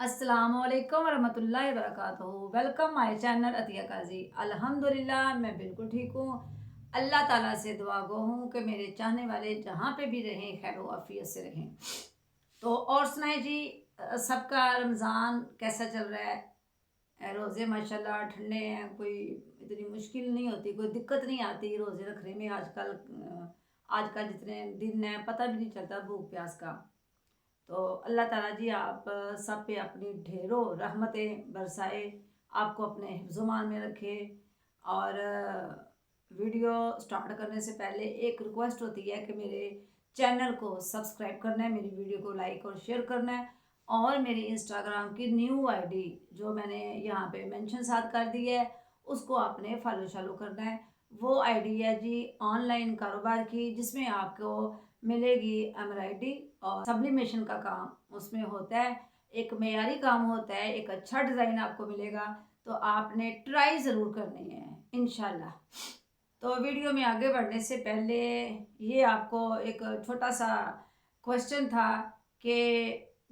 अस्सलामुअलैकुम वरहमतुल्लाहि वबरकातुहू। Welcome my channel Atiya काजी। अल्हम्दुलिल्लाह मैं बिल्कुल ठीक हूँ। अल्लाह ताला से दुआ गो हूँ कि मेरे चाहने वाले जहाँ पे भी रहें खैर आफियत से रहें। तो और सुनाए जी, सबका रमज़ान कैसा चल रहा है? रोज़े माशाल्लाह ठंडे हैं, कोई इतनी मुश्किल नहीं होती, कोई दिक्कत नहीं आती रोज़े रखने में। आजकल जितने दिन हैं पता भी नहीं चलता भूख प्यास का। तो अल्लाह ताला जी आप सब पे अपनी ढेरों रहमतें बरसाए, आपको अपने हिफ्ज़-ओ-मान में रखे। और वीडियो स्टार्ट करने से पहले एक रिक्वेस्ट होती है कि मेरे चैनल को सब्सक्राइब करना है, मेरी वीडियो को लाइक और शेयर करना है, और मेरी इंस्टाग्राम की न्यू आईडी जो मैंने यहाँ पे मेंशन साथ कर दी है उसको आपने फॉलो शालो करना है। वो आईडी है जी ऑनलाइन कारोबार की, जिसमें आपको मिलेगी एम्ब्रॉयडरी और सब्लिमेशन का काम उसमें होता है। एक मेयारी काम होता है, एक अच्छा डिज़ाइन आपको मिलेगा। तो आपने ट्राई ज़रूर करनी है इंशाल्लाह। तो वीडियो में आगे बढ़ने से पहले ये आपको एक छोटा सा क्वेश्चन था कि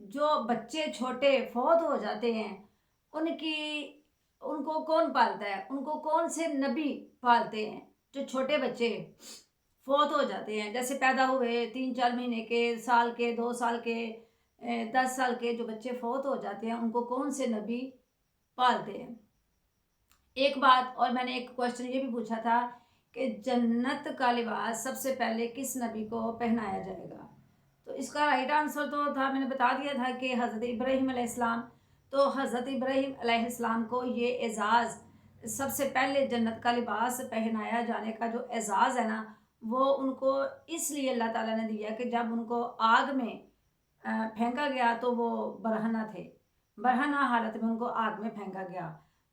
जो बच्चे छोटे फौत हो जाते हैं उनकी उनको कौन पालता है, उनको कौन से नबी पालते हैं? जो छोटे बच्चे फौत हो जाते हैं, जैसे पैदा हुए 3-4 महीने के, साल के, 2 साल के, 10 साल के जो बच्चे फौत हो जाते हैं उनको कौन से नबी पालते हैं? एक बात और मैंने एक क्वेश्चन ये भी पूछा था कि जन्नत का लिबास सबसे पहले किस नबी को पहनाया जाएगा? तो इसका राइट आंसर तो था, मैंने बता दिया था कि हज़रत इब्राहीम अलैहिस्सलाम। तो हज़रत इब्राहीम अलैहिस्सलाम को ये एज़ाज़, सबसे पहले जन्नत का लिबास पहनाया जाने का जो एज़ाज़ है ना, वो उनको इसलिए अल्लाह ताला ने दिया कि जब उनको आग में फेंका गया तो वो बरहना थे, बरहना हालत में उनको आग में फेंका गया।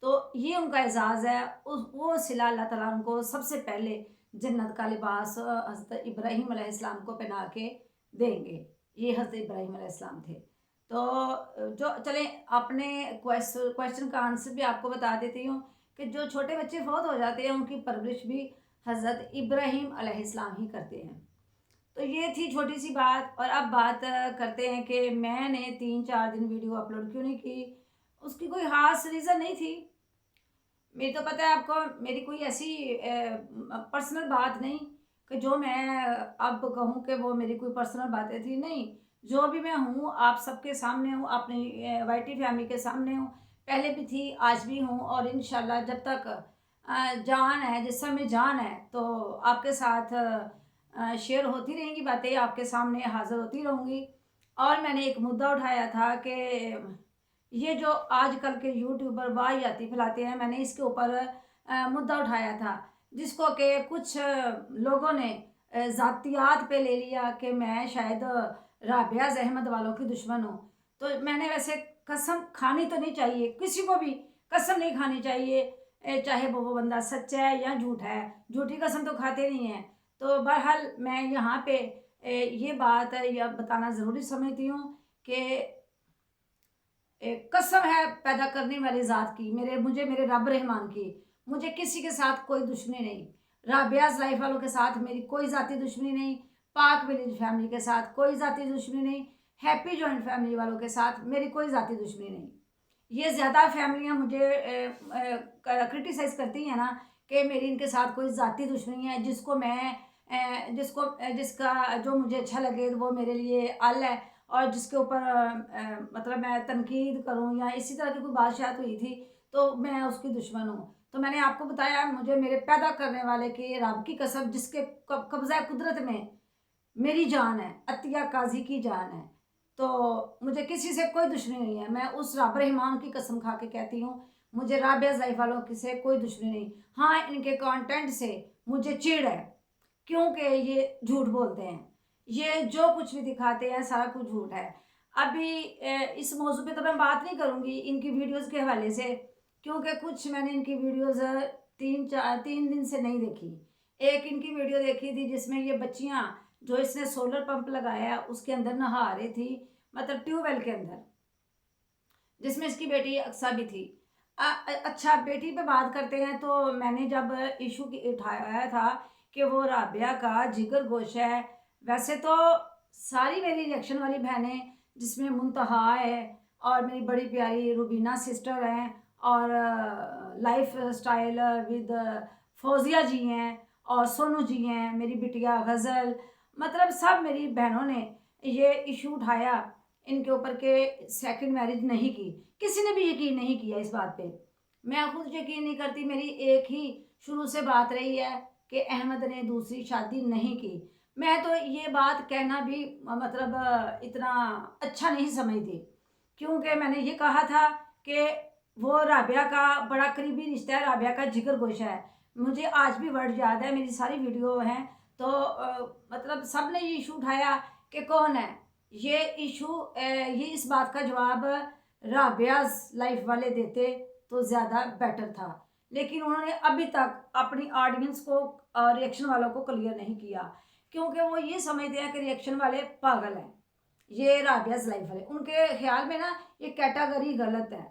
तो ये उनका एज़ाज़ है, उस वो सिला अल्लाह ताला उनको सबसे पहले जन्नत का लिबास हज़रत इब्राहीम अलैहिस्सलाम को पहना के देंगे। ये हज़रत इब्राहीम अलैहिस्सलाम थे। तो जो चलें अपने क्वेश्चन का आंसर भी आपको बता देती हूँ कि जो छोटे बच्चे फौत हो जाते हैं उनकी परवरिश भी हज़रत इब्राहीम अलैहिस्सलाम ही करते हैं। तो ये थी छोटी सी बात। और अब बात करते हैं कि मैंने 3-4 दिन वीडियो अपलोड क्यों नहीं की। उसकी कोई ख़ास रीज़न नहीं थी। मेरी तो पता है आपको, मेरी कोई ऐसी पर्सनल बात नहीं कि जो मैं अब कहूँ कि वो मेरी कोई पर्सनल बातें थी, नहीं। जो भी मैं हूँ आप सबके सामने हूँ, अपनी वाईटी फैमिली के सामने हूँ, पहले भी थी आज भी हूँ, और इंशाल्लाह जब तक जान है, जिस समय जान है, तो आपके साथ शेयर होती रहेंगी बातें, आपके सामने हाज़िर होती रहूँगी। और मैंने एक मुद्दा उठाया था कि ये जो आजकल के यूट्यूबर वाहियाती फैलाते हैं, मैंने इसके ऊपर मुद्दा उठाया था, जिसको कि कुछ लोगों ने ज़ातियात पे ले लिया कि मैं शायद राबिया अहमद वालों की दुश्मन हूँ। तो मैंने वैसे कसम खानी तो नहीं चाहिए, किसी को भी कसम नहीं खानी चाहिए, चाहे वो बंदा सच्चा है या झूठा है, झूठी कसम तो खाते नहीं हैं। तो बहरहाल मैं यहाँ पे ये बात या बताना ज़रूरी समझती हूँ कि एक कसम है पैदा करने वाली ज़ात की, मुझे मेरे रब रहमान की, मुझे किसी के साथ कोई दुश्मनी नहीं। राबियाज़ लाइफ वालों के साथ मेरी कोई ज़ाती दुश्मनी नहीं, पाक विलेज फैमिली के साथ कोई ज़ाती दुश्मनी नहीं, हैप्पी जॉइंट फैमिली वालों के साथ मेरी कोई ज़ाती दुश्मनी नहीं। ये ज़्यादा फैमिलियाँ मुझे क्रिटिसाइज़ करती हैं ना कि मेरी इनके साथ कोई ज़ाती दुश्मनी है, जिसका जो मुझे अच्छा लगे वो मेरे लिए अल है, और जिसके ऊपर मतलब मैं तनकीद करूँ या इसी तरह की कोई बात हुई थी तो मैं उसकी दुश्मन हूँ। तो मैंने आपको बताया, मुझे मेरे पैदा करने वाले की रब की कसम, जिसके कब्ज़ा कुदरत में मेरी जान है, अतिया काजी की जान है, तो मुझे किसी से कोई दुश्मनी नहीं है। मैं उस रब रहमान की कसम खा के कहती हूँ, मुझे राबिया ज़ैफ़ वालों की से कोई दुश्मनी नहीं। हाँ, इनके कंटेंट से मुझे चिढ़ है, क्योंकि ये झूठ बोलते हैं, ये जो कुछ भी दिखाते हैं सारा कुछ झूठ है। अभी इस मौजू पे तो मैं बात नहीं करूँगी इनकी वीडियोज़ के हवाले से, क्योंकि कुछ मैंने इनकी वीडियोज़ 3 दिन से नहीं देखी। एक इनकी वीडियो देखी थी जिसमें ये बच्चियाँ, जो इसने सोलर पंप लगाया है उसके अंदर नहा रही थी, मतलब ट्यूबवेल के अंदर, जिसमें इसकी बेटी अक्सा भी थी। अच्छा, बेटी पे बात करते हैं तो मैंने जब इशू की उठाया था कि वो राबिया का जिगर गोश है, वैसे तो सारी मेरी रिएक्शन वाली बहनें, जिसमें मुंतहा है और मेरी बड़ी प्यारी रुबीना सिस्टर हैं, और लाइफ स्टाइल विद फौजिया जी हैं, और सोनू जी हैं, मेरी बिटिया गज़ल, मतलब सब मेरी बहनों ने ये इशू उठाया इनके ऊपर के सेकंड मैरिज नहीं की। किसी ने भी यकीन नहीं किया इस बात पे। मैं खुद यकीन नहीं करती। मेरी एक ही शुरू से बात रही है कि अहमद ने दूसरी शादी नहीं की। मैं तो ये बात कहना भी मतलब इतना अच्छा नहीं समझती, क्योंकि मैंने ये कहा था कि वो राबिया का बड़ा करीबी रिश्ता है, राबिया का जिगर गोशा है। मुझे आज भी वर्ड याद है, मेरी सारी वीडियो हैं। तो मतलब सब ने ये इशू उठाया कि कौन है ये इशू। ये इस बात का जवाब राबियाज लाइफ वाले देते तो ज़्यादा बेटर था, लेकिन उन्होंने अभी तक अपनी ऑडियंस को रिएक्शन वालों को क्लियर नहीं किया, क्योंकि वो ये समझते हैं कि रिएक्शन वाले पागल हैं। ये राबियाज लाइफ वाले, उनके ख्याल में ना ये कैटेगरी गलत है।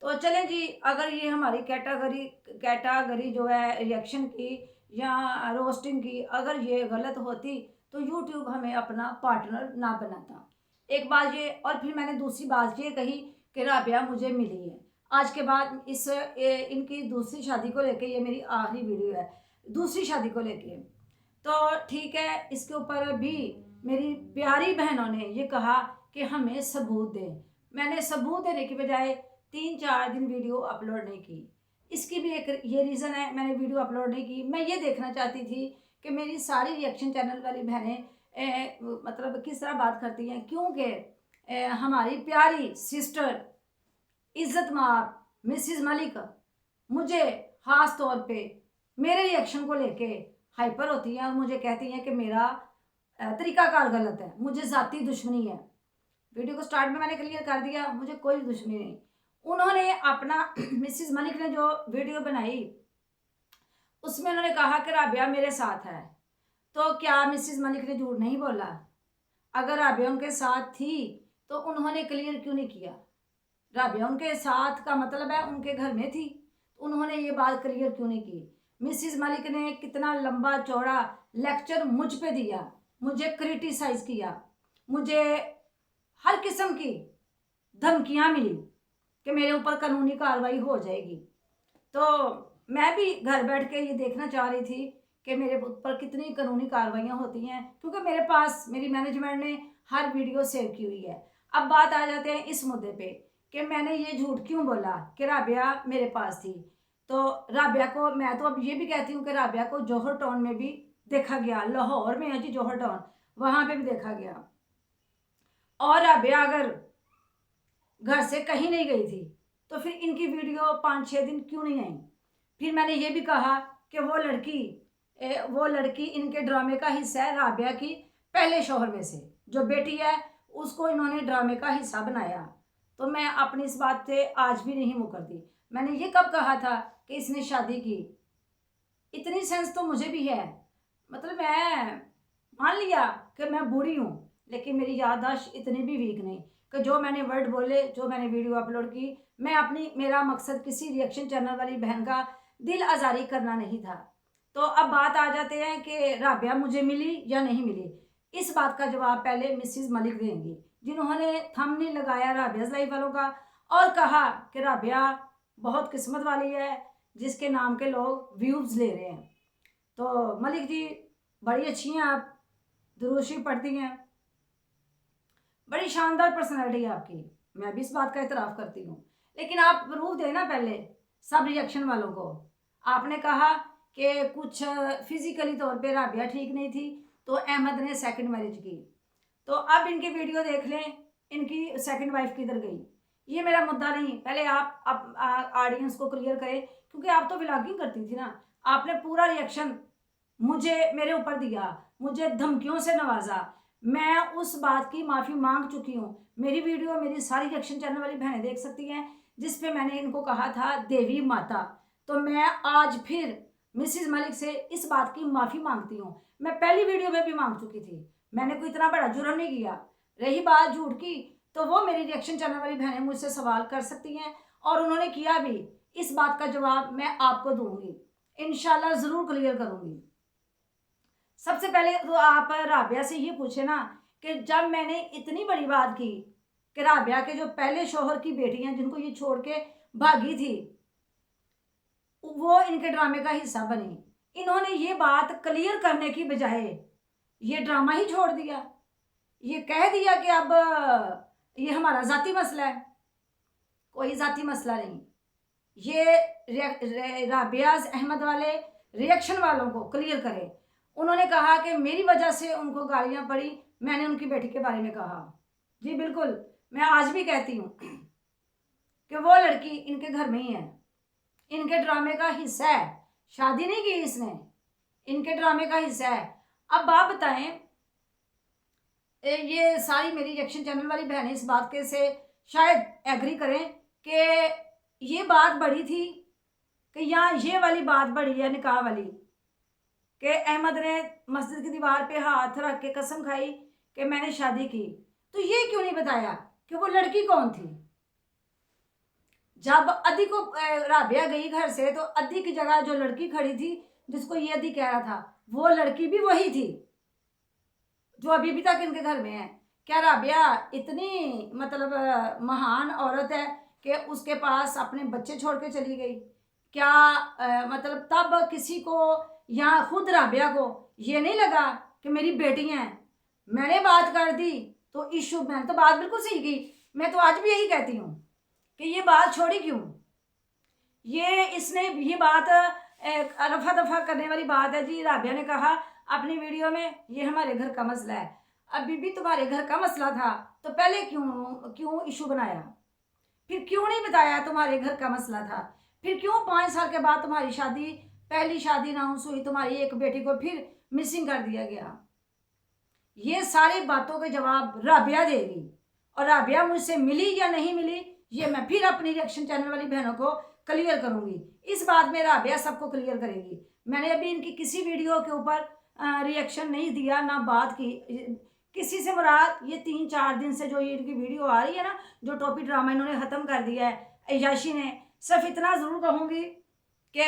तो चलें जी, अगर ये हमारी कैटेगरी जो है रिएक्शन की या रोस्टिंग की, अगर ये गलत होती तो यूट्यूब हमें अपना पार्टनर ना बनाता। एक बात ये, और फिर मैंने दूसरी बात ये कही कि राबिया मुझे मिली है। आज के बाद इनकी दूसरी शादी को लेके ये मेरी आखिरी वीडियो है, दूसरी शादी को लेके। तो ठीक है, इसके ऊपर भी मेरी प्यारी बहनों ने ये कहा कि हमें सबूत दें। मैंने सबूत देने के बजाय 3-4 दिन वीडियो अपलोड नहीं की। इसकी भी एक ये रीज़न है मैंने वीडियो अपलोड नहीं की। मैं ये देखना चाहती थी कि मेरी सारी रिएक्शन चैनल वाली बहनें मतलब किस तरह बात करती हैं, क्योंकि हमारी प्यारी सिस्टर इज़्ज़त मार मिसिज़ मलिक मुझे ख़ास तौर पे मेरे रिएक्शन को लेके हाइपर होती हैं और मुझे कहती हैं कि मेरा तरीक़ाकार गलत है, मुझे ज़ाती दुश्मनी है। वीडियो को स्टार्ट में मैंने क्लियर कर दिया, मुझे कोई दुश्मनी नहीं। उन्होंने अपना मिसिज़ मलिक ने जो वीडियो बनाई उसमें उन्होंने कहा कि राबिया मेरे साथ है। तो क्या मिसिज़ मलिक ने झूठ नहीं बोला? अगर राबिया उनके साथ थी तो उन्होंने क्लियर क्यों नहीं किया? राबिया उनके साथ का मतलब है उनके घर में थी, उन्होंने ये बात क्लियर क्यों नहीं की? मिसिज़ मलिक ने कितना लंबा चौड़ा लेक्चर मुझ पे दिया, मुझे क्रिटिसाइज़ किया, मुझे हर किस्म की धमकियाँ मिली कि मेरे ऊपर कानूनी कार्रवाई हो जाएगी। तो मैं भी घर बैठ के ये देखना चाह रही थी कि मेरे ऊपर कितनी कानूनी कार्रवाइयाँ होती हैं, क्योंकि मेरे पास मेरी मैनेजमेंट ने हर वीडियो सेव की हुई है। अब बात आ जाते हैं इस मुद्दे पे कि मैंने ये झूठ क्यों बोला कि राबिया मेरे पास थी। तो राबिया को मैं तो अब ये भी कहती हूँ कि राबिया को जौहर टाउन में भी देखा गया, लाहौर में है जी जौहर टाउन, वहाँ पे भी देखा गया। और राबिया अगर घर से कहीं नहीं गई थी तो फिर इनकी वीडियो 5-6 दिन क्यों नहीं आई? फिर मैंने ये भी कहा कि वो लड़की इनके ड्रामे का हिस्सा है, राबिया की पहले शौहर में से जो बेटी है उसको इन्होंने ड्रामे का हिस्सा बनाया। तो मैं अपनी इस बात से आज भी नहीं मुकरती। मैंने ये कब कहा था कि इसने शादी की? इतनी सेंस तो मुझे भी है, मतलब मैं मान लिया कि मैं बूढ़ी हूँ, लेकिन मेरी याददाश्त इतनी भी वीक नहीं कि जो मैंने वर्ड बोले, जो मैंने वीडियो अपलोड की, मेरा मकसद किसी रिएक्शन चैनल वाली बहन का दिल आज़ारी करना नहीं था। तो अब बात आ जाते हैं कि राबिया मुझे मिली या नहीं मिली। इस बात का जवाब पहले मिसिज़ मलिक देंगी, जिन्होंने थंबनेल लगाया राबियाज़ लाइफ वालों का और कहा कि राबिया बहुत किस्मत वाली है जिसके नाम के लोग व्यूज़ ले रहे हैं। तो मलिक जी बड़ी अच्छी हैं आप, दुरूद शरीफ पढ़ती हैं, बड़ी शानदार पर्सनैलिटी है आपकी, मैं भी इस बात का इतराफ़ करती हूँ। लेकिन आप प्रूफ देना पहले सब रिएक्शन वालों को। आपने कहा कि कुछ फिज़िकली तौर पे राबिया ठीक नहीं थी तो अहमद ने सेकंड मैरिज की। तो अब इनकी वीडियो देख लें, इनकी सेकंड वाइफ किधर गई? ये मेरा मुद्दा नहीं, पहले आप ऑडियंस को क्लियर करें, क्योंकि आप तो व्लॉगिंग करती थी ना। आपने पूरा रिएक्शन मेरे ऊपर दिया, मुझे धमकियों से नवाजा। मैं उस बात की माफ़ी मांग चुकी हूँ। मेरी वीडियो मेरी सारी रिएक्शन चैनल वाली बहनें देख सकती हैं, जिस पे मैंने इनको कहा था देवी माता। तो मैं आज फिर मिसिज़ मलिक से इस बात की माफ़ी मांगती हूँ। मैं पहली वीडियो में भी मांग चुकी थी, मैंने कोई इतना बड़ा जुर्म नहीं किया। रही बात झूठ की, तो वो मेरी रिएक्शन चैनल वाली बहनें मुझसे सवाल कर सकती हैं और उन्होंने किया भी। इस बात का जवाब मैं आपको दूंगी, इंशाल्लाह ज़रूर क्लियर करूँगी। सबसे पहले तो आप राबिया से ये पूछे ना कि जब मैंने इतनी बड़ी बात की कि राबिया के जो पहले शोहर की बेटी हैं जिनको ये छोड़ के भागी थी वो इनके ड्रामे का हिस्सा बनी। इन्होंने ये बात क्लियर करने की बजाय ये ड्रामा ही छोड़ दिया। ये कह दिया कि अब ये हमारा ज़ाती मसला है। कोई ज़ाती मसला नहीं। ये राबियाज अहमद वाले रिएक्शन वालों को क्लियर करे। उन्होंने कहा कि मेरी वजह से उनको गालियां पड़ी, मैंने उनकी बेटी के बारे में कहा। जी बिल्कुल, मैं आज भी कहती हूँ कि वो लड़की इनके घर में ही है, इनके ड्रामे का हिस्सा है। शादी नहीं की इसने, इनके ड्रामे का हिस्सा है। अब आप बताएं, ये सारी मेरी रिएक्शन चैनल वाली बहनें इस बात के से शायद एग्री करें कि ये बात बड़ी थी कि यहाँ ये वाली बात बड़ी है निकाह वाली कि अहमद ने मस्जिद की दीवार पे हाथ रख के कसम खाई कि मैंने शादी की। तो ये क्यों नहीं बताया कि वो लड़की कौन थी? जब अदी को राबिया गई घर से तो अदी की जगह जो लड़की खड़ी थी जिसको ये अदी कह रहा था वो लड़की भी वही थी जो अभी भी तक इनके घर में है। क्या राबिया इतनी मतलब महान औरत है कि उसके पास अपने बच्चे छोड़ के चली गई? क्या मतलब तब किसी को या खुद राबिया को ये नहीं लगा कि मेरी बेटी हैं, मैंने बात कर दी तो इशू, मैंने तो बात बिल्कुल सही की। मैं तो आज भी यही कहती हूँ कि ये बात छोड़ी क्यों? ये इसने ये बात रफा दफा करने वाली बात है। जी राबिया ने कहा अपनी वीडियो में ये हमारे घर का मसला है। अभी भी तुम्हारे घर का मसला था तो पहले क्यों इशू बनाया? फिर क्यों नहीं बताया तुम्हारे घर का मसला था? फिर क्यों 5 साल के बाद तुम्हारी शादी, पहली शादी अनाउंस हुई, तुम्हारी एक बेटी को फिर मिसिंग कर दिया गया? ये सारी बातों के जवाब राबिया देगी। और राबिया मुझसे मिली या नहीं मिली ये मैं फिर अपनी रिएक्शन चैनल वाली बहनों को क्लियर करूंगी। इस बात में राबिया सबको क्लियर करेगी। मैंने अभी इनकी किसी वीडियो के ऊपर रिएक्शन नहीं दिया, ना बात की किसी से। मुराद ये 3-4 दिन से जो ये इनकी वीडियो आ रही है ना, जो टॉपिक ड्रामा इन्होंने ख़त्म कर दिया है अयाशी ने। सिर्फ इतना ज़रूर कहूँगी कि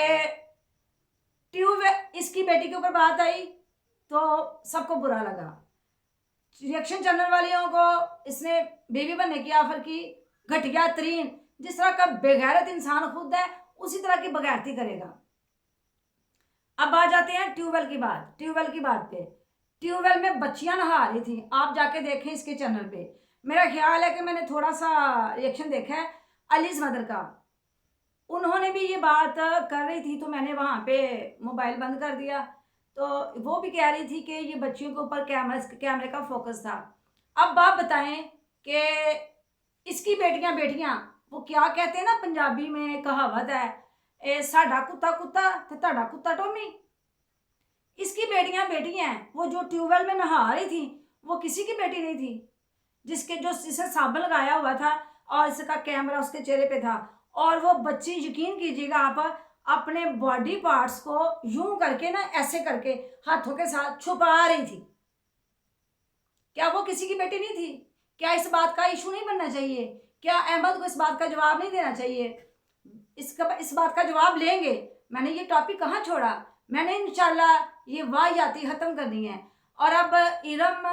इसकी बेटी के ऊपर बात आई तो सबको बुरा लगा। रिएक्शन चैनल वालियों को इसने बेबी बनने की ऑफर की, घटिया तरीन। जिस तरह का बेगैरत इंसान खुद है उसी तरह की बगैरती करेगा। अब आ जाते हैं ट्यूबवेल की बात पे। ट्यूबवेल में बच्चियां नहा रही थी, आप जाके देखें इसके चैनल पे। मेरा ख्याल है कि मैंने थोड़ा सा रिएक्शन देखा है अलीज मदर का, उन्होंने भी ये बात कर रही थी तो मैंने वहाँ पे मोबाइल बंद कर दिया। तो वो भी कह रही थी कि ये बच्चियों के ऊपर कैमरे का फोकस था। अब आप बताएं कि इसकी बेटियां वो क्या कहते हैं ना, पंजाबी में कहावत है, साडा कुत्ता कुत्ता ते ताड़ा कुत्ता टोमी। इसकी बेटियां हैं। वो जो ट्यूबवेल में नहा रही थी वो किसी की बेटी नहीं थी, जिसे साबुन लगाया हुआ था और इसका कैमरा उसके चेहरे पे था। और वो बच्ची, यकीन कीजिएगा आप, अपने बॉडी पार्ट्स को यूं करके ना, ऐसे करके हाथों के साथ छुपा रही थी। क्या वो किसी की बेटी नहीं थी? क्या इस बात का इशू नहीं बनना चाहिए? क्या अहमद को इस बात का जवाब नहीं देना चाहिए? इस बात का जवाब लेंगे। मैंने ये टॉपिक कहाँ छोड़ा, मैंने इंशाल्लाह ये वाहियाती ख़त्म करनी है। और अब इरम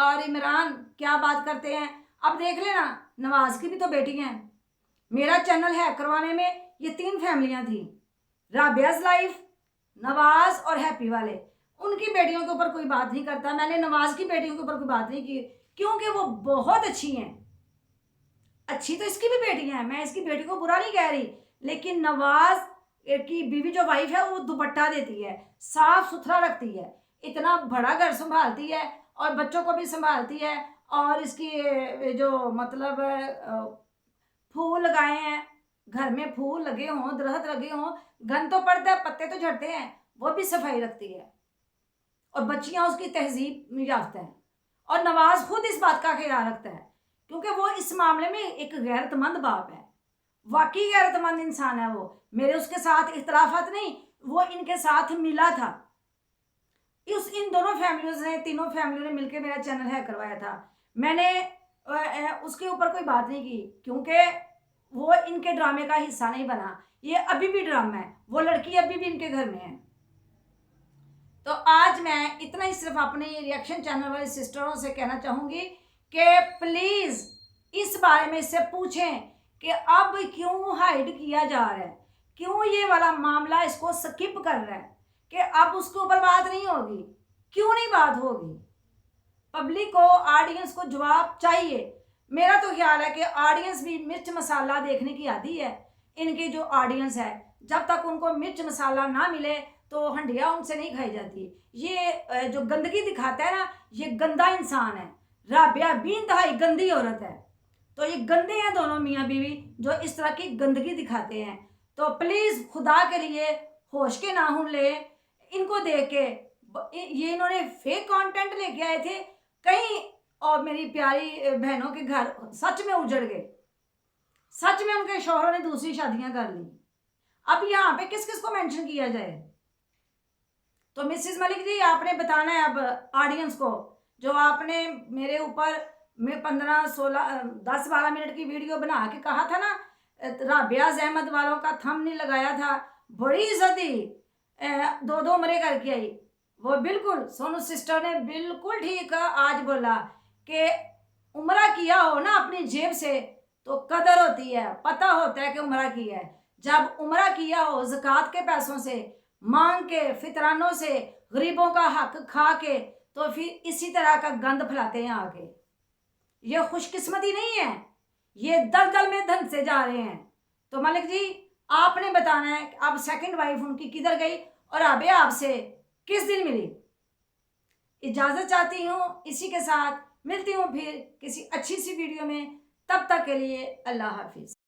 और इमरान क्या बात करते हैं, अब देख लेना। नवाज की भी तो बेटी हैं। मेरा चैनल हैक करवाने में ये 3 फैमिलियां थी, राबियाज लाइफ, नवाज और हैप्पी वाले। उनकी बेटियों के ऊपर कोई बात नहीं करता। मैंने नवाज की बेटियों के ऊपर कोई बात नहीं की क्योंकि वो बहुत अच्छी हैं। अच्छी तो इसकी भी बेटी हैं, मैं इसकी बेटी को बुरा नहीं कह रही, लेकिन नवाज की बीवी जो वाइफ है वो दुपट्टा देती है, साफ सुथरा रखती है, इतना बड़ा घर संभालती है और बच्चों को भी संभालती है। और इसकी जो मतलब फूल लगाए हैं, घर में फूल लगे हों, दरख्त लगे हों, गंद तो पड़ता है, पत्ते तो झड़ते हैं, वो भी सफाई रखती है। और बच्चियां उसकी तहजीब याफ्ता है। और नवाज खुद इस बात का ख्याल रखता है क्योंकि वो इस मामले में एक गैरतमंद बाप है, वाकई गैरतमंद इंसान है वो। मेरे उसके साथ इख्तलाफात नहीं, वो इनके साथ मिला था। इन दोनों फैमिलियों ने, तीनों फैमिलियों ने मिलकर मेरा चैनल हैक करवाया था। मैंने उसके ऊपर कोई बात नहीं की क्योंकि वो इनके ड्रामे का हिस्सा नहीं बना। ये अभी भी ड्रामा है, वो लड़की अभी भी इनके घर में है। तो आज मैं इतना ही सिर्फ अपने रिएक्शन चैनल वाले सिस्टरों से कहना चाहूँगी कि प्लीज़ इस बारे में इससे पूछें कि अब क्यों हाइड किया जा रहा है, क्यों ये वाला मामला इसको स्किप कर रहा है, कि अब उसके ऊपर बात नहीं होगी, क्यों नहीं बात होगी। पब्लिक को, ऑडियंस को जवाब चाहिए। मेरा तो ख्याल है कि ऑडियंस भी मिर्च मसाला देखने की आदी है। इनकी जो ऑडियंस है, जब तक उनको मिर्च मसाला ना मिले तो हंडिया उनसे नहीं खाई जाती। ये जो गंदगी दिखाता है ना, ये गंदा इंसान है। राबिया भी इंतहाई गंदी औरत है। तो ये गंदे हैं दोनों मियाँ बीवी जो इस तरह की गंदगी दिखाते हैं। तो प्लीज़ खुदा के लिए होश के नाखून ले। इनको देख के ये इन्होंने फेक कंटेंट लेके आए थे कहीं, और मेरी प्यारी बहनों के घर सच में उजड़ गए। सच में उनके शौहरों ने दूसरी शादियां कर ली। अब यहाँ पे किस किस को मेंशन किया जाए? तो मिसेस मलिक जी, आपने बताना है अब ऑडियंस को। जो आपने मेरे ऊपर में 10-12 मिनट की वीडियो बना के कहा था ना, राबिया अहमद वालों का थंब नहीं लगाया था, बड़ी इज्जत दी, 2-2 उम्रे करके आई। वो बिल्कुल सोनू सिस्टर ने बिल्कुल ठीक आज बोला कि उम्रा किया हो ना अपनी जेब से तो कदर होती है, पता होता है कि उम्रा किया है। जब उम्रा किया हो ज़कात के पैसों से, मांग के, फितरानों से, गरीबों का हक खा के, तो फिर इसी तरह का गंद फैलाते हैं आके। ये खुशकिस्मती नहीं है, ये दलदल में धन से जा रहे हैं। तो मलिक जी, आपने बताना है कि अब सेकंड वाइफ उनकी किधर गई और अब आपसे किस दिन मिली। इजाज़त चाहती हूँ। इसी के साथ मिलती हूँ फिर किसी अच्छी सी वीडियो में। तब तक के लिए अल्लाह हाफिज़।